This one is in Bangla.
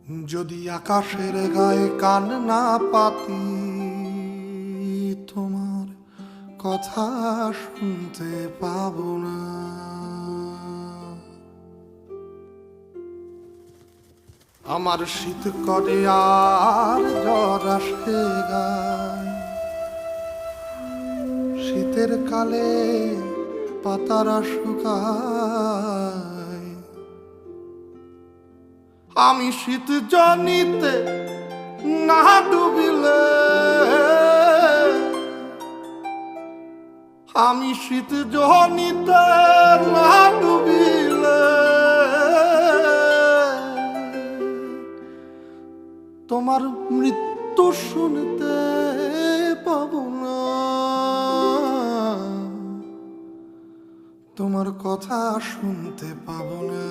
যদি আকাশের গায়ে কান না পাতি, তোমার কথা শুনতে পাবো না। আমার শীত করে আর জ্বর আসে গায়, শীতের কালে পাতারা শুকায়। আমি শীত জনিতে না ডুবিলে, আমি শীত জনিতে না ডুবিলে তোমার মৃত্যু শুনতে পাবো না, তোমার কথা শুনতে পাবো না।